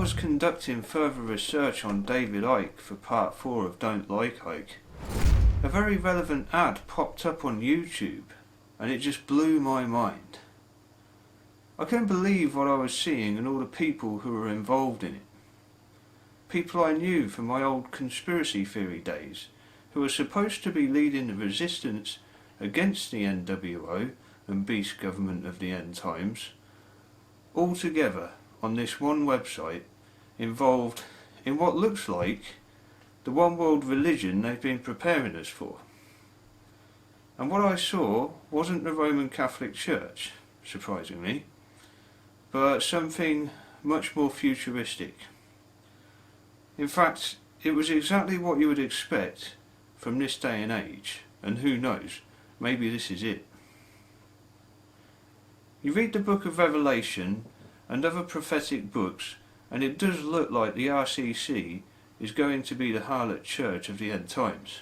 was conducting further research on David Icke for part 4 of Don't Like Icke, a very relevant ad popped up on YouTube and it just blew my mind. I couldn't believe what I was seeing and all the people who were involved in it. People I knew from my old conspiracy theory days who were supposed to be leading the resistance against the NWO and beast government of the end times, all together on this one website, involved in what looks like the one world religion they've been preparing us for. And what I saw wasn't the Roman Catholic Church, surprisingly, but something much more futuristic. In fact, it was exactly what you would expect from this day and age, and who knows, maybe this is it. You read the book of Revelation and other prophetic books, and it does look like the RCC is going to be the harlot church of the end times,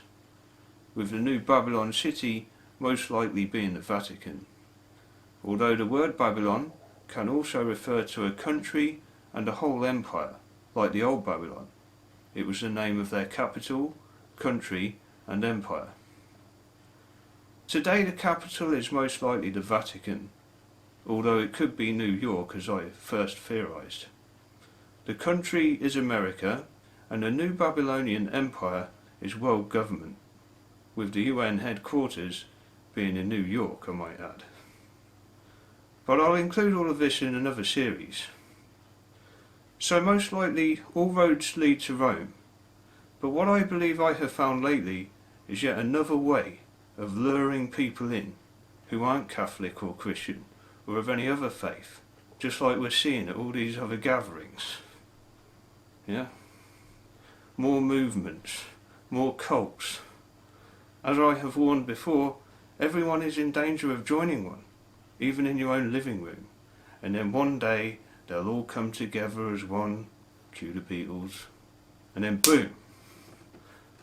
with the new Babylon city most likely being the Vatican. Although the word Babylon can also refer to a country and a whole empire, like the old Babylon. It was the name of their capital, country and empire. Today the capital is most likely the Vatican, although it could be New York as I first theorized. The country is America, and the new Babylonian Empire is world government, with the UN headquarters being in New York, I might add. But I'll include all of this in another series. So most likely all roads lead to Rome, but what I believe I have found lately is yet another way of luring people in who aren't Catholic or Christian or of any other faith, just like we're seeing at all these other gatherings. Yeah? More movements, more cults. As I have warned before, everyone is in danger of joining one, even in your own living room, and then one day they'll all come together as one, cue the Beatles, and then boom,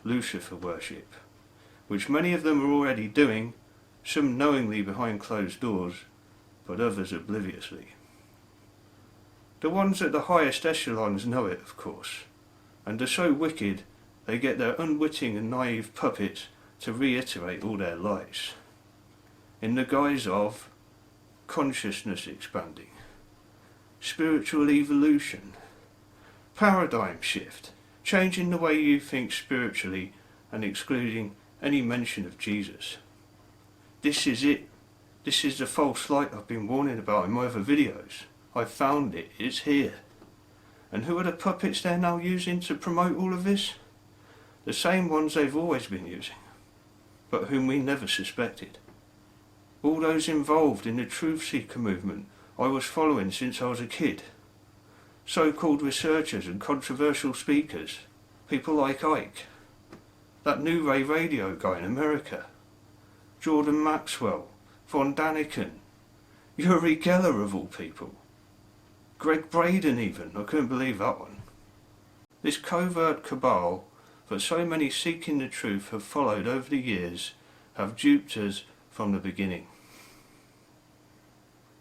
Lucifer worship, which many of them are already doing, some knowingly behind closed doors, but others obliviously. The ones at the highest echelons know it, of course, and are so wicked they get their unwitting and naive puppets to reiterate all their lies, in the guise of consciousness expanding, spiritual evolution, paradigm shift, changing the way you think spiritually and excluding any mention of Jesus. This is it. This is the false light I've been warning about in my other videos. I've found it. It's here. And who are the puppets they're now using to promote all of this? The same ones they've always been using, but whom we never suspected. All those involved in the Truth Seeker movement I was following since I was a kid. So-called researchers and controversial speakers, people like Icke, that New Ray radio guy in America, Jordan Maxwell, Von Daniken, Uri Geller of all people, Greg Braden even, I couldn't believe that one. This covert cabal that so many seeking the truth have followed over the years have duped us from the beginning.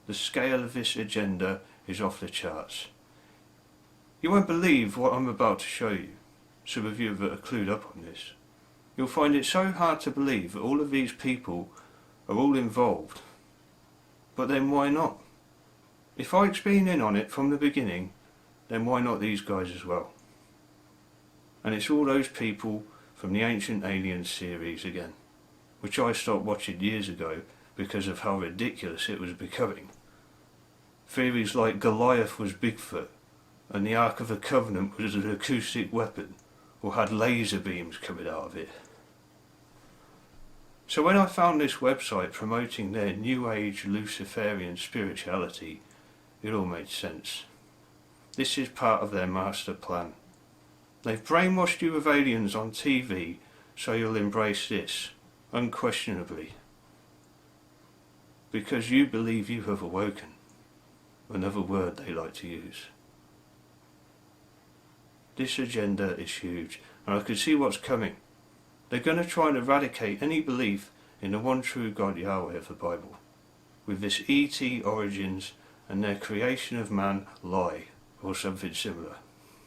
The scale of this agenda is off the charts. You won't believe what I'm about to show you, some of you that are clued up on this. You'll find it so hard to believe that all of these people are all involved. But then why not? If Icke's been in on it from the beginning, then why not these guys as well? And it's all those people from the Ancient Aliens series again, which I stopped watching years ago because of how ridiculous it was becoming. Theories like Goliath was Bigfoot, and the Ark of the Covenant was an acoustic weapon, or had laser beams coming out of it. So when I found this website promoting their New Age Luciferian spirituality, it all made sense. This is part of their master plan. They've brainwashed you with aliens on TV, so you'll embrace this, unquestionably. Because you believe you have awoken, another word they like to use. This agenda is huge, and I can see what's coming. They're going to try and eradicate any belief in the one true God Yahweh of the Bible, with this ET origins and their creation of man lie, or something similar.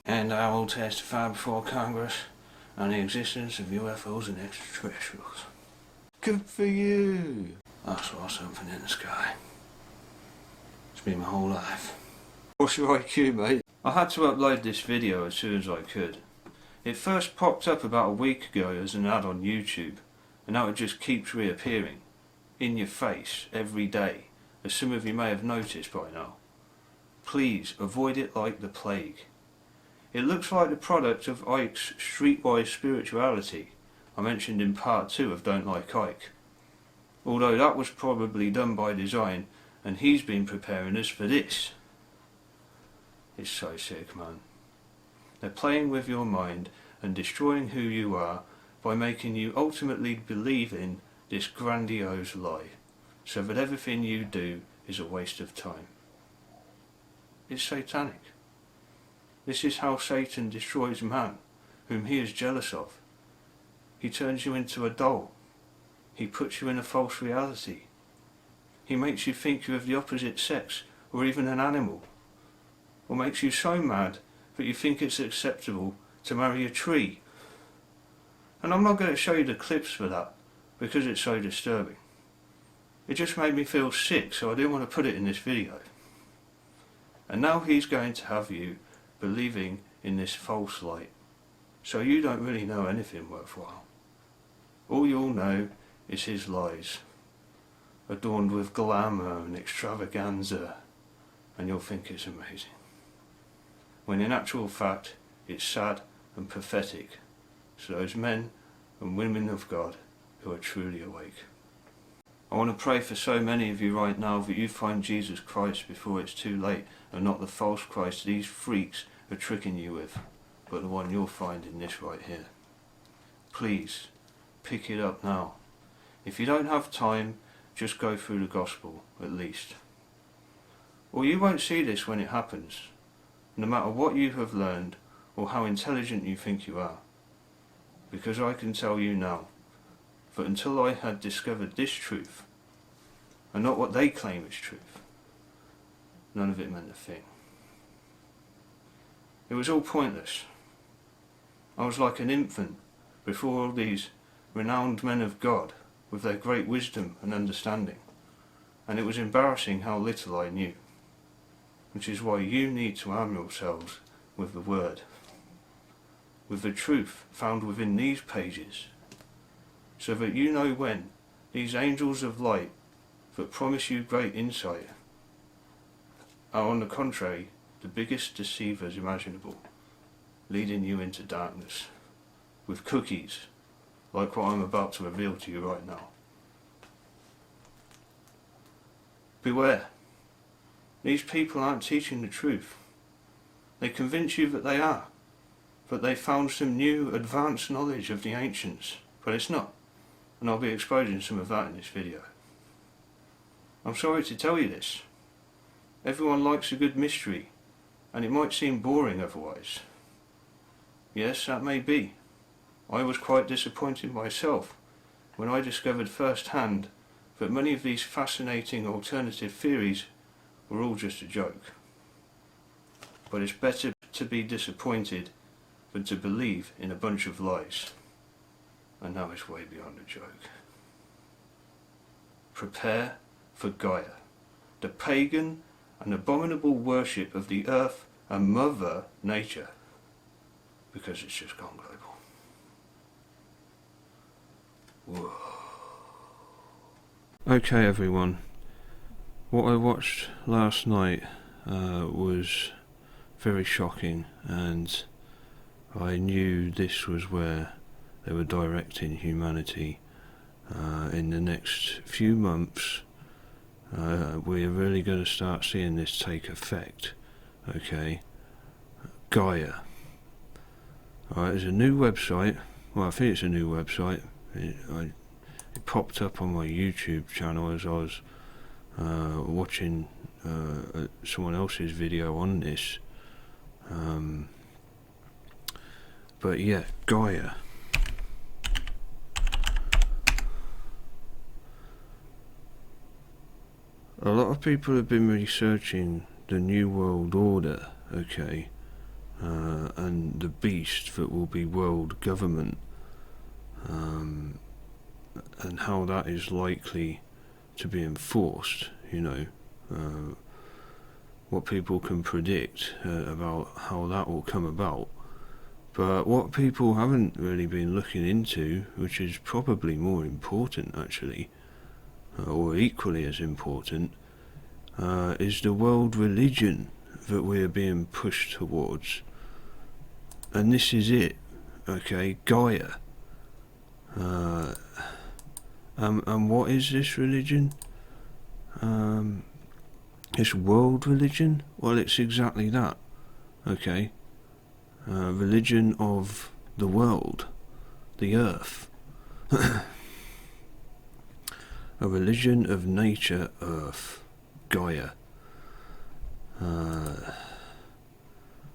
And I will testify before Congress on the existence of UFOs and extraterrestrials. Good for you! I saw something in the sky. It's been my whole life. What's your IQ, mate? I had to upload this video as soon as I could. It first popped up about a week ago as an ad on YouTube, and now it just keeps reappearing. In your face, every day, as some of you may have noticed by now. Please avoid it like the plague. It looks like the product of Icke's streetwise spirituality I mentioned in part 2 of Don't Like Icke. Although that was probably done by design, and he's been preparing us for this. It's so sick, man. They're playing with your mind and destroying who you are by making you ultimately believe in this grandiose lie, so that everything you do is a waste of time. It's satanic. This is how Satan destroys man, whom he is jealous of. He turns you into a doll. He puts you in a false reality. He makes you think you're of the opposite sex, or even an animal. Or makes you so mad that you think it's acceptable to marry a tree. And I'm not going to show you the clips for that, because it's so disturbing. It just made me feel sick, so I didn't want to put it in this video. And now he's going to have you believing in this false light, so you don't really know anything worthwhile. All you'll know is his lies, adorned with glamour and extravaganza, and you'll think it's amazing. When in actual fact, it's sad and pathetic to those men and women of God who are truly awake. I want to pray for so many of you right now that you find Jesus Christ before it's too late, and not the false Christ these freaks are tricking you with, but the one you'll find in this right here. Please, pick it up now. If you don't have time, just go through the gospel, at least. Or you won't see this when it happens, no matter what you have learned or how intelligent you think you are. Because I can tell you now, that until I had discovered this truth, and not what they claim is truth, none of it meant a thing. It was all pointless. I was like an infant before all these renowned men of God with their great wisdom and understanding, and it was embarrassing how little I knew, which is why you need to arm yourselves with the Word, with the truth found within these pages, so that you know when these angels of light that promise you great insight are on the contrary the biggest deceivers imaginable, leading you into darkness with cookies like what I'm about to reveal to you right now. Beware. These people aren't teaching the truth. They convince you that they are, that they found some new advanced knowledge of the ancients, but it's not, and I'll be exposing some of that in this video. I'm sorry to tell you this. Everyone likes a good mystery, and it might seem boring otherwise. Yes, that may be. I was quite disappointed myself when I discovered firsthand that many of these fascinating alternative theories were all just a joke. But it's better to be disappointed than to believe in a bunch of lies. And now it's way beyond a joke. Prepare for Gaia, the pagan and abominable worship of the earth and Mother Nature, because it's just gone global. Whoa. Okay everyone, what I watched last night was very shocking, and I knew this was where they were directing humanity. In the next few months we're really going to start seeing this take effect. Okay, Gaia. Alright, there's a new website. Well, I think it's a new website. It popped up on my YouTube channel as I was watching someone else's video on this. But yeah, Gaia. A lot of people have been researching the New World Order, okay, and the beast that will be world government, and how that is likely to be enforced, you know, what people can predict about how that will come about. But what people haven't really been looking into, which is probably more important actually, or equally as important, is the world religion that we are being pushed towards. And this is it, okay, Gaia. And what is this religion? This world religion? Well, it's exactly that, okay. Religion of the world, the earth. A religion of nature, earth, Gaia.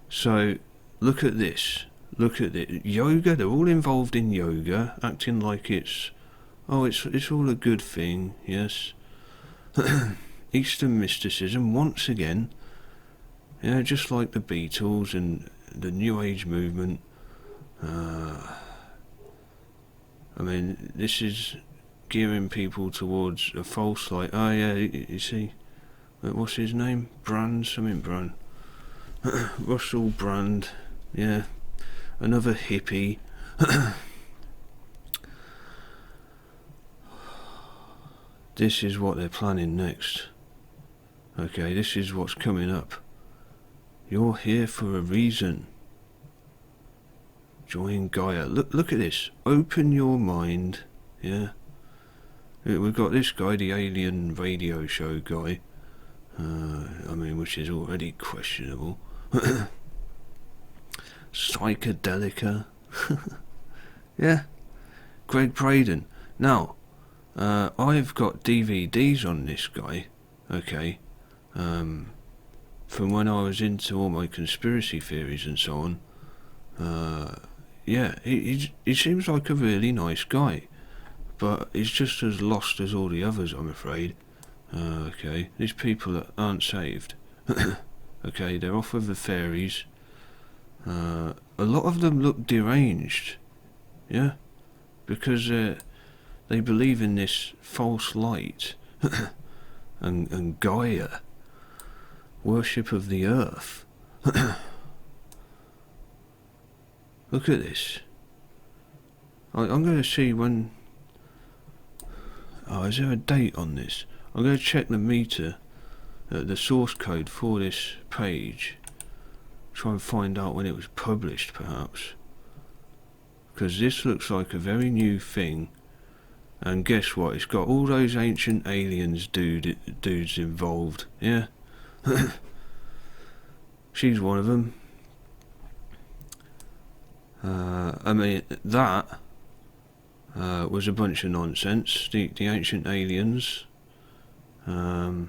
So, look at this. Look at it. Yoga, they're all involved in yoga, acting like it's all a good thing, yes. Eastern mysticism, once again, yeah, just like the Beatles and the New Age movement. I mean, this is gearing people towards a false light. Oh yeah, you see, what's his name? Brand, something Brand. Russell Brand, yeah, another hippie. This is what they're planning next. Okay, this is what's coming up. You're here for a reason. Join Gaia. Look at this. Open your mind. Yeah. We've got this guy, the alien radio show guy. I mean, which is already questionable. Psychedelica. Yeah. Greg Braden. Now, I've got DVDs on this guy. Okay. From when I was into all my conspiracy theories and so on. Yeah, he seems like a really nice guy, but he's just as lost as all the others, I'm afraid. Okay, these people that aren't saved. Okay, they're off with the fairies. A lot of them look deranged, yeah, because they believe in this false light and Gaia, worship of the earth. Look at this. I'm going to see when... Oh, is there a date on this? I'm going to check the meter, the source code for this page. Try and find out when it was published, perhaps. Because this looks like a very new thing. And guess what? It's got all those ancient aliens dudes involved. Yeah? She's one of them. I mean, that was a bunch of nonsense. The ancient aliens. A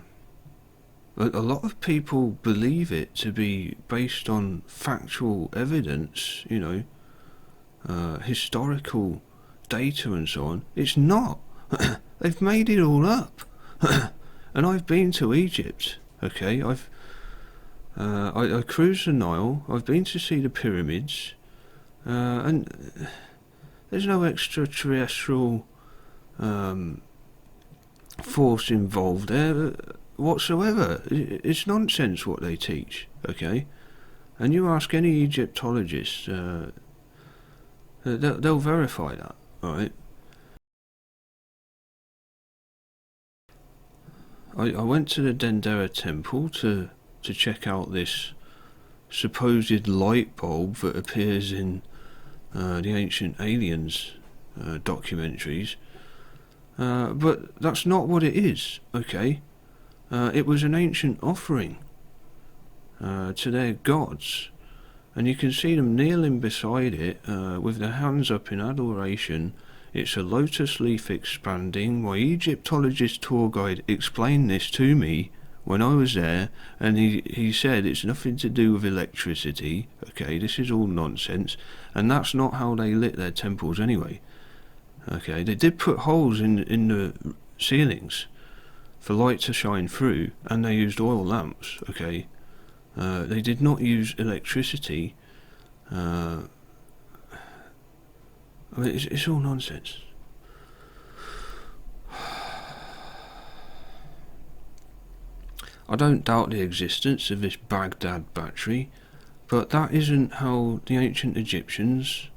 lot of people believe it to be based on factual evidence, you know, historical data and so on. It's not. They've made it all up. And I've been to Egypt. Okay, I cruised the Nile. I've been to see the pyramids. And there's no extraterrestrial force involved there whatsoever. It's nonsense what they teach, okay? And you ask any Egyptologist, they'll verify that, alright? I went to the Dendera temple to check out this supposed light bulb that appears in the Ancient Aliens documentaries, but that's not what it is, okay? It was an ancient offering to their gods, and you can see them kneeling beside it with their hands up in adoration. It's a lotus leaf expanding. My Egyptologist tour guide explained this to me when I was there, and he said it's nothing to do with electricity, okay, this is all nonsense, and that's not how they lit their temples anyway. Okay, they did put holes in the ceilings for light to shine through, and they used oil lamps, okay. They did not use electricity, I mean, it's all nonsense. I don't doubt the existence of this Baghdad battery, but that isn't how the ancient Egyptians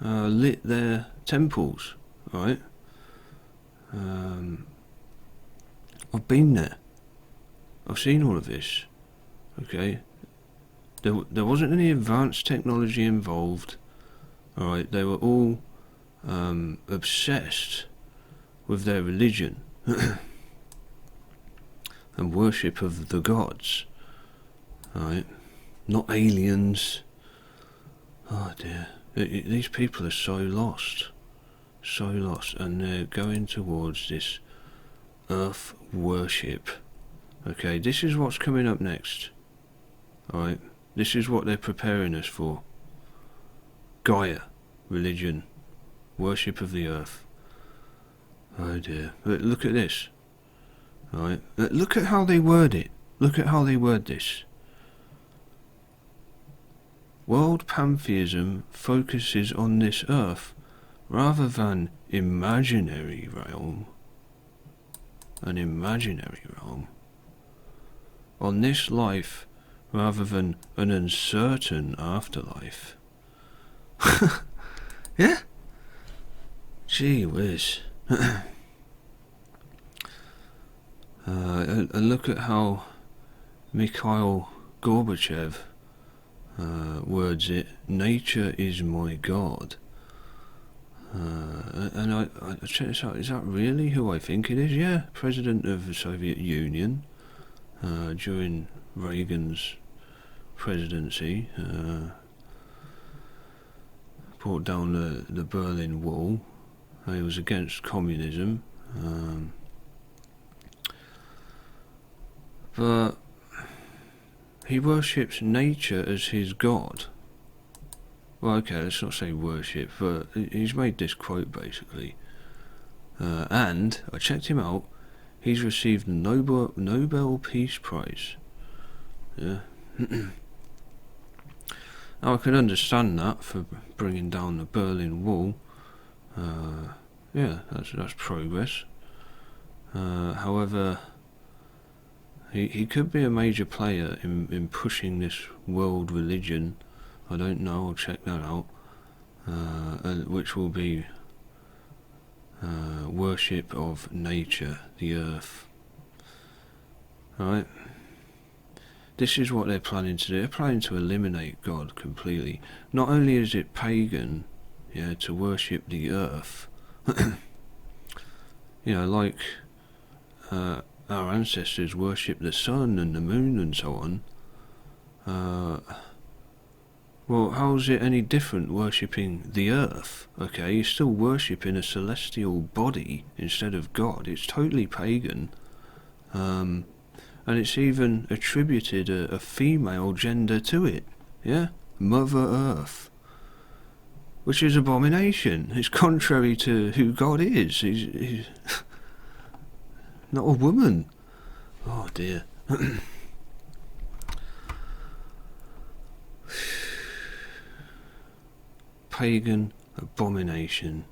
lit their temples, right? I've been there. I've seen all of this. Okay, there wasn't any advanced technology involved. All right, they were all obsessed with their religion and worship of the gods. All right, not aliens. Oh dear, these people are so lost, and they're going towards this earth worship. Okay, this is what's coming up next. Alright, this is what they're preparing us for. Gaia, religion, worship of the earth. Oh dear, look at this. Alright, look at how they word it. Look at how they word this. World pantheism focuses on this earth rather than imaginary realm. An imaginary realm. On this life rather than an uncertain afterlife. Yeah? Gee whiz. And look at how Mikhail Gorbachev words it. Nature is my God. And I check this out. Is that really who I think it is? Yeah, President of the Soviet Union during Reagan's presidency, brought down the Berlin Wall. He was against communism, but he worships nature as his god. Well, okay, let's not say worship, but he's made this quote basically. And I checked him out. He's received the Nobel Peace Prize. Yeah. Now I can understand that for bringing down the Berlin Wall. Yeah, that's progress. However, he could be a major player in pushing this world religion. I don't know. I'll check that out. Which will be worship of nature, the earth. Right. This is what they're planning to do. They're planning to eliminate God completely. Not only is it pagan, yeah, to worship the earth, you know, like our ancestors worshipped the sun and the moon and so on. Well, how is it any different worshipping the earth? Okay, you're still worshipping a celestial body instead of God. It's totally pagan. And it's even attributed a female gender to it. Yeah? Mother Earth. Which is abomination. It's contrary to who God is. He's not a woman. Oh dear. Pagan abomination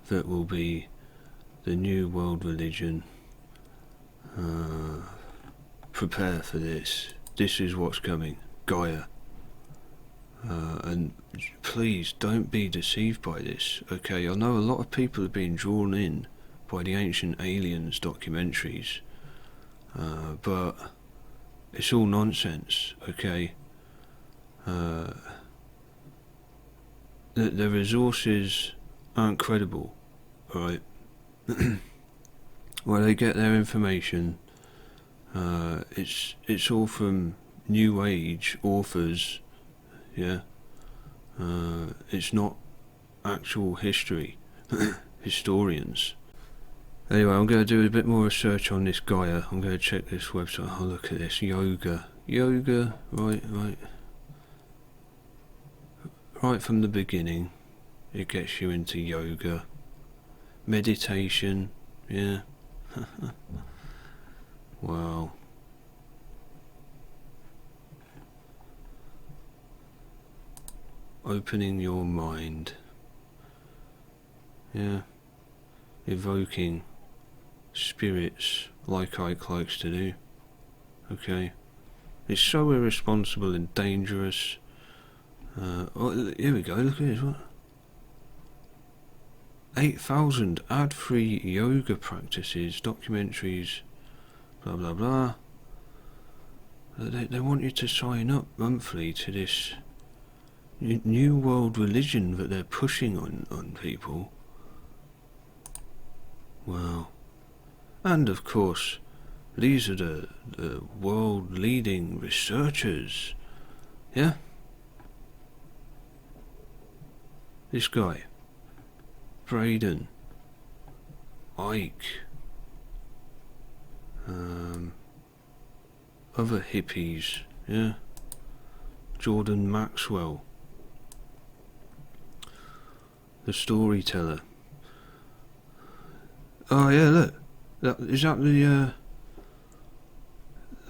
that will be the new world religion. Prepare for this. This is what's coming. Gaia. And please don't be deceived by this. Okay, I know a lot of people have been drawn in by the Ancient Aliens documentaries, but it's all nonsense. Okay. The resources aren't credible, right? Where they get their information, it's all from New Age authors, yeah. It's not actual history, historians. Anyway, I'm going to do a bit more research on this Gaia. I'm going to check this website. Oh, look at this, yoga, right. Right from the beginning, it gets you into yoga, meditation, yeah. Wow. Opening your mind. Yeah. Evoking spirits like Icke likes to do. Okay. It's so irresponsible and dangerous. Oh, here we go, look at this, what? 8,000 ad-free yoga practices, documentaries, blah blah blah. They want you to sign up monthly to this new world religion that they're pushing on people. Wow. And of course, these are the world leading researchers. Yeah? This guy, Braden, Icke, other hippies, yeah, Jordan Maxwell, the storyteller. Oh yeah, look, is that the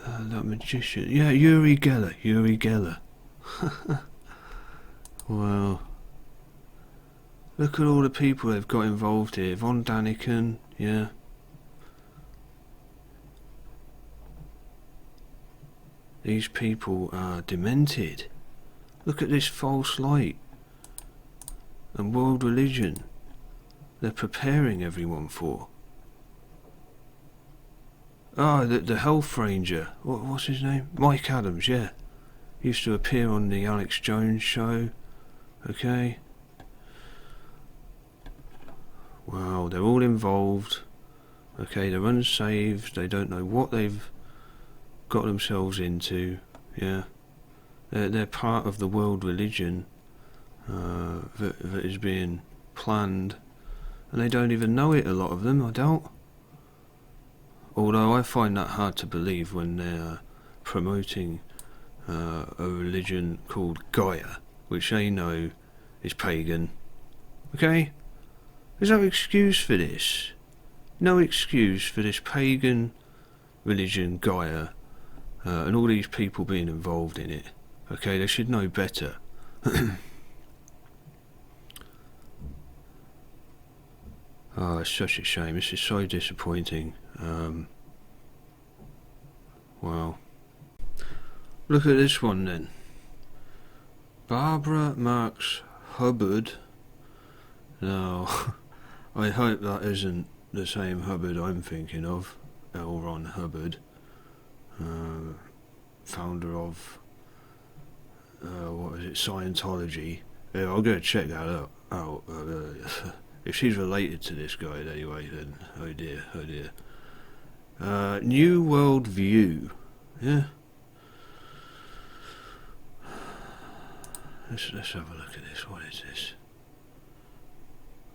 that magician? Yeah, Uri Geller. Wow. Look at all the people they've got involved here. Von Daniken, yeah. These people are demented. Look at this false light and world religion they're preparing everyone for. Ah, the Health Ranger. What's his name? Mike Adams, yeah. Used to appear on the Alex Jones show. Okay. Wow, they're all involved. Okay, they're unsaved. They don't know what they've got themselves into. Yeah, they're part of the world religion that is being planned, and they don't even know it. A lot of them, I doubt. Although I find that hard to believe when they're promoting a religion called Gaia, which they know is pagan. Okay. There's no excuse for this. No excuse for this pagan religion, Gaia, and all these people being involved in it. Okay, they should know better. Oh, it's such a shame. This is so disappointing. Wow. Look at this one then. Barbara Marx Hubbard. Now, I hope that isn't the same Hubbard I'm thinking of. L. Ron Hubbard, founder of what is it, Scientology. Yeah, I'll go check that out. If she's related to this guy anyway, then oh dear. New World View. Yeah. Let's have a look at this. What is this?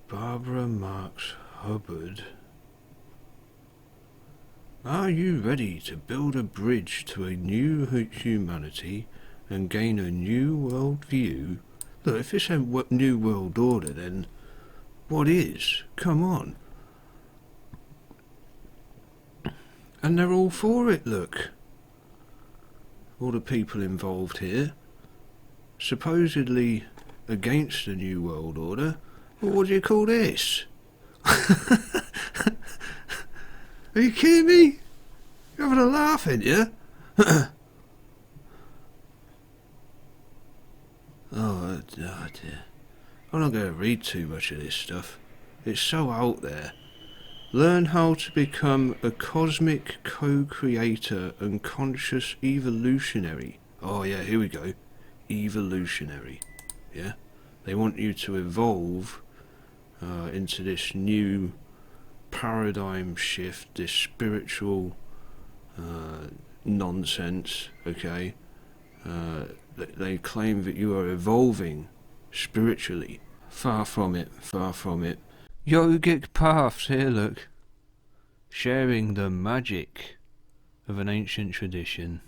Barbara Marx Hubbard. Are you ready to build a bridge to a new humanity and gain a new world view? Look, if this ain't New World Order, then what is? Come on. And they're all for it, look. All the people involved here. Supposedly against the New World Order. Well, what do you call this? Are you kidding me? You're having a laugh, ain't you? Oh dear. I'm not going to read too much of this stuff. It's so out there. Learn how to become a cosmic co-creator and conscious evolutionary. Oh yeah, here we go. Evolutionary. Yeah? They want you to evolve into this new paradigm shift, this spiritual nonsense, okay? They claim that you are evolving spiritually. Far from it, far from it. Yogic paths, here look. Sharing the magic of an ancient tradition.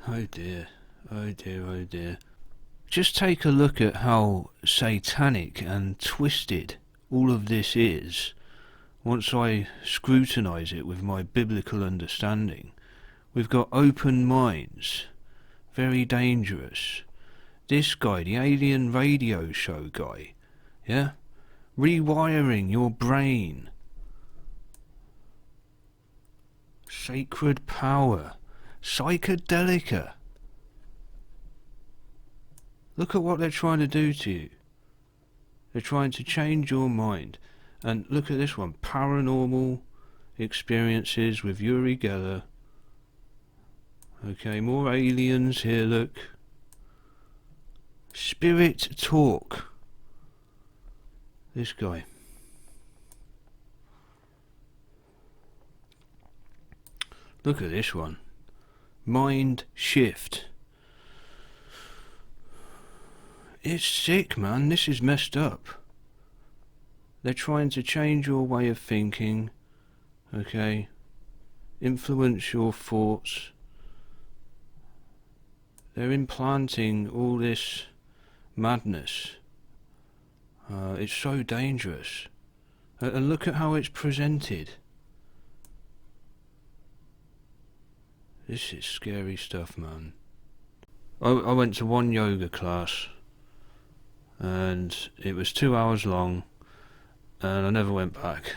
Oh dear, oh dear, oh dear. Just take a look at how satanic and twisted all of this is. Once I scrutinise it with my biblical understanding, we've got open minds, very dangerous, This guy, the alien radio show guy. Yeah? Rewiring your brain. Sacred power. Psychedelica. Look at what they're trying to do to you. They're trying to change your mind. And look at this one. Paranormal experiences with Uri Geller. Okay, more aliens here, look. Spirit talk. This guy. Look at this one. Mind shift. It's sick, man. This is messed up. They're trying to change your way of thinking. Okay. Influence your thoughts. They're implanting all this madness. It's so dangerous. And look at how it's presented. This is scary stuff, man. I went to one yoga class and it was 2 hours long and I never went back.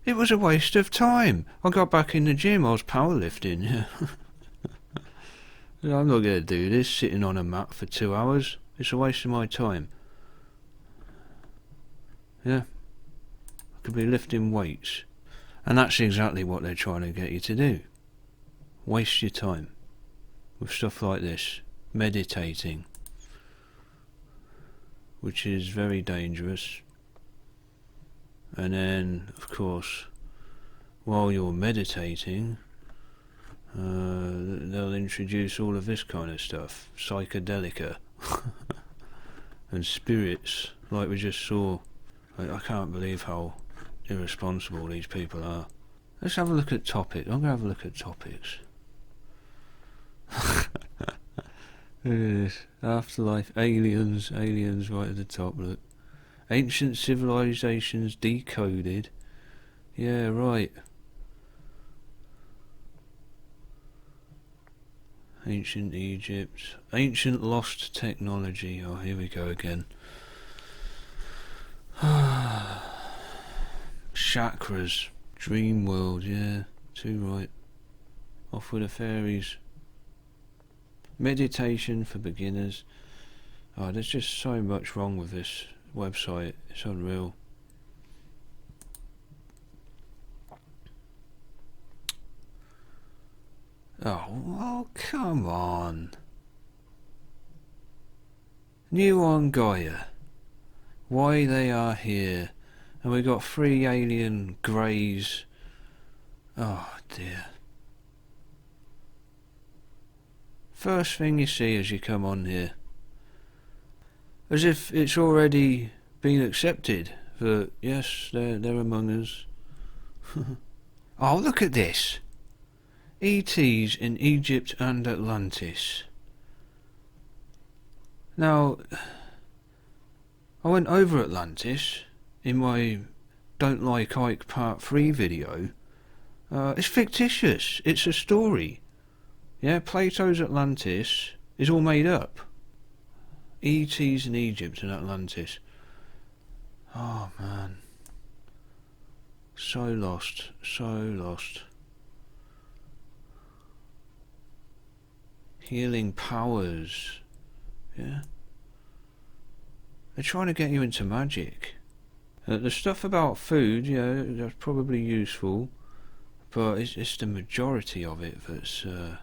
It was a waste of time. I got back in the gym, I was powerlifting. I'm not going to do this sitting on a mat for 2 hours. It's a waste of my time. Yeah. I could be lifting weights. And that's exactly what they're trying to get you to do. Waste your time with stuff like this. Meditating. Which is very dangerous. And then, of course, while you're meditating, they'll introduce all of this kind of stuff. Psychedelica. And spirits, like we just saw. I can't believe how irresponsible these people are. Let's have a look at topics. I'm going to have a look at topics. Look at this. Afterlife, aliens right at the top, look. Ancient civilizations decoded. Yeah, right. Ancient Egypt. Ancient lost technology. Oh, here we go again. Chakras. Dream world, yeah. Too right. Off with the fairies. Meditation for beginners. Oh, there's just so much wrong with this website. It's unreal. Oh, come on. New on Gaia. Why they are here. And we got 3 alien greys. Oh dear. First thing you see as you come on here. As if it's already been accepted that yes, they're among us. Oh, look at this. ETs in Egypt and Atlantis. Now, I went over Atlantis in my Don't Like Icke Part 3 video. It's fictitious. It's a story. Yeah, Plato's Atlantis is all made up. ETs in Egypt and Atlantis. Oh man. So lost. So lost. Healing powers. Yeah. They're trying to get you into magic. The stuff about food, yeah, that's probably useful, but it's the majority of it that's of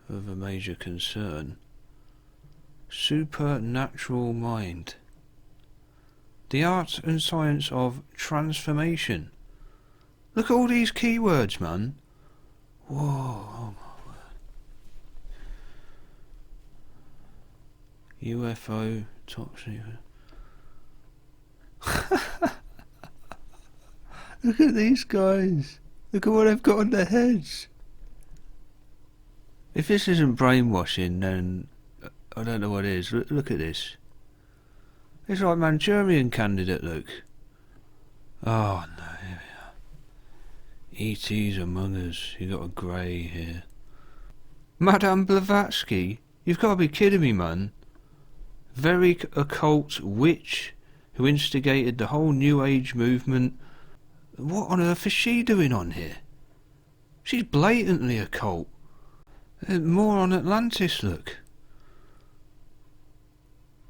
a major concern. Supernatural mind. The art and science of transformation. Look at all these keywords, man. Whoa, oh my word. UFO, top secret. Look at these guys. Look at what they've got on their heads. If this isn't brainwashing, then I don't know what is. Look at this. It's like Manchurian candidate, look. Oh no, here we are. ET's among us. You got a grey here. Madame Blavatsky? You've got to be kidding me, man. Very occult witch who instigated the whole New Age movement. What on earth is she doing on here? She's blatantly occult. More on Atlantis, look.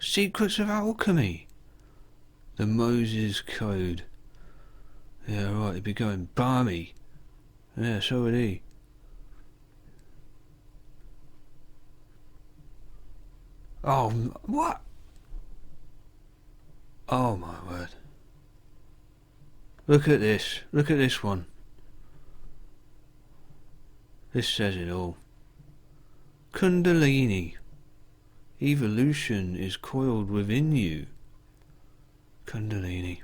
Secrets of Alchemy. The Moses Code. Yeah, right, he'd be going balmy. Yeah, so would he. Oh, what? Oh my word. Look at this. Look at this one. This says it all. Kundalini. Evolution is coiled within you. Kundalini.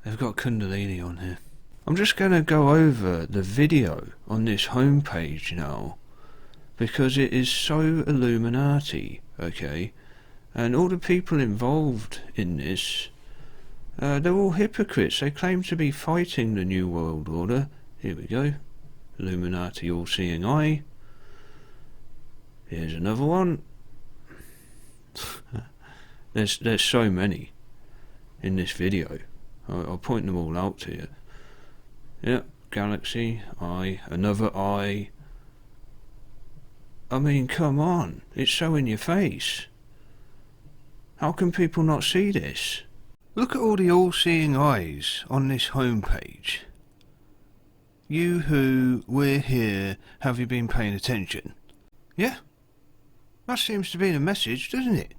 They've got Kundalini on here. I'm just going to go over the video on this homepage now, because it is so Illuminati, okay? And all the people involved in this, they're all hypocrites. They claim to be fighting the New World Order. Here we go. Illuminati all-seeing eye. Here's another one. There's so many in this video. I'll point them all out to you. Yep, galaxy, eye, another eye. I mean, come on, it's so in your face. How can people not see this? Look at all the all-seeing eyes on this homepage. You who, we're here, have you been paying attention? Yeah? That seems to be the message, doesn't it?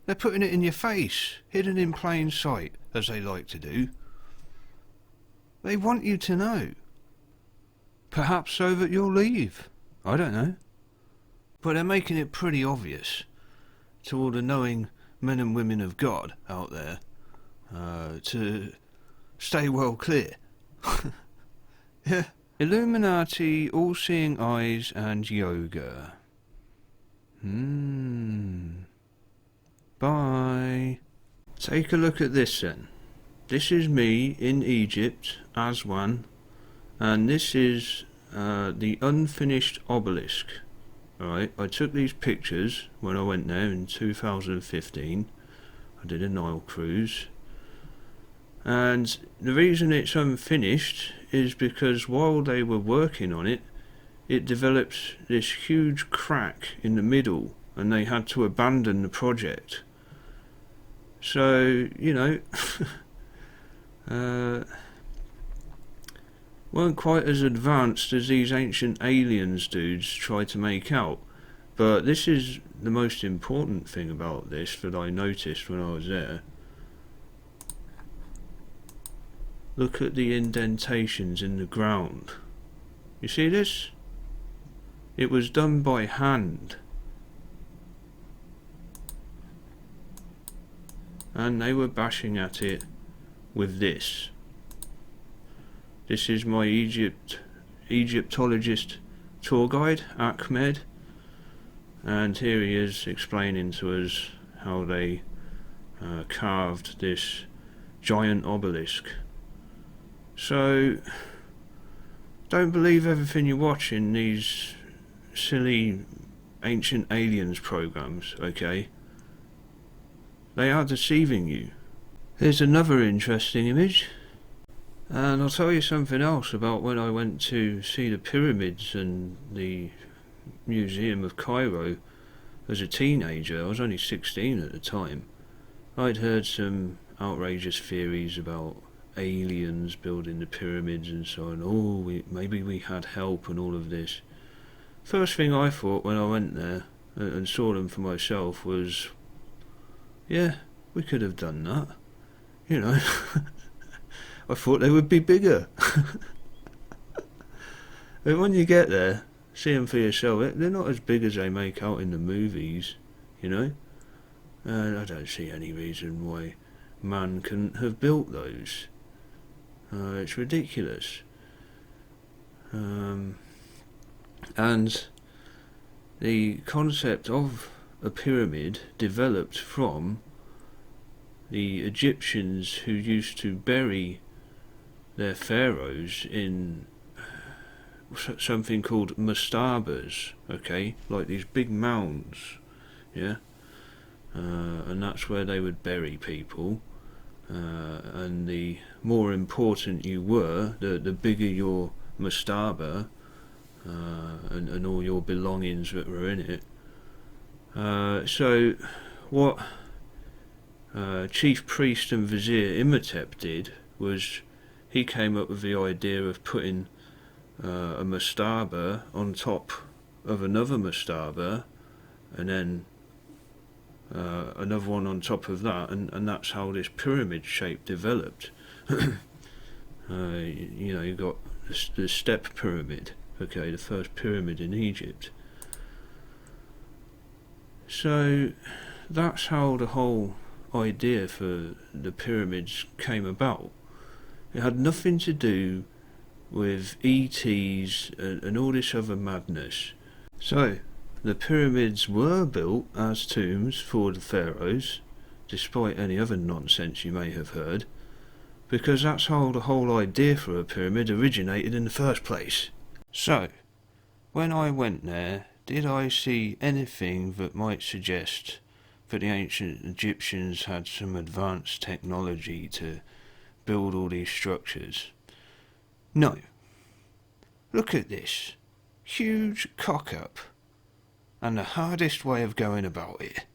They're putting it in your face, hidden in plain sight, as they like to do. They want you to know. Perhaps so that you'll leave. I don't know. But they're making it pretty obvious to all the knowing men and women of God out there to stay well clear. Yeah. Illuminati, all-seeing eyes and yoga. Bye. Take a look at this then. This is me in Egypt, Aswan, and this is the unfinished obelisk. Alright, I took these pictures when I went there in 2015. I did a Nile cruise. And the reason it's unfinished is because while they were working on it, it developed this huge crack in the middle and they had to abandon the project. So, you know, weren't quite as advanced as these ancient aliens dudes try to make out. But this is the most important thing about this that I noticed when I was there. Look at the indentations in the ground. You see this? It was done by hand. And they were bashing at it with this. This is my Egyptologist tour guide, Ahmed, and here he is explaining to us how they carved this giant obelisk. So, don't believe everything you watch in these silly ancient aliens programs, okay? They are deceiving you. Here's another interesting image. And I'll tell you something else about when I went to see the pyramids and the Museum of Cairo as a teenager. I was only 16 at the time. I'd heard some outrageous theories about aliens building the pyramids and so on. Oh, maybe we had help and all of this. First thing I thought when I went there and saw them for myself was, yeah, we could have done that. You know, I thought they would be bigger. But when you get there, see them for yourself, they're not as big as they make out in the movies, you know. And I don't see any reason why man couldn't have built those. It's ridiculous. And the concept of a pyramid developed from the Egyptians who used to bury their pharaohs in something called mastabas, okay, like these big mounds, yeah, and that's where they would bury people, and the more important you were, the bigger your mastaba, and all your belongings that were in it. So what Chief Priest and Vizier Imhotep did was he came up with the idea of putting a mastaba on top of another mastaba, and then another one on top of that, and that's how this pyramid shape developed. You know, you got the step pyramid, okay, the first pyramid in Egypt. So that's how the whole idea for the pyramids came about. It had nothing to do with ETs and all this other madness. So the pyramids were built as tombs for the pharaohs, despite any other nonsense you may have heard, because that's how the whole idea for a pyramid originated in the first place. So, when I went there, did I see anything that might suggest that the ancient Egyptians had some advanced technology to build all these structures? No. Look at this. Huge cock-up. And the hardest way of going about it.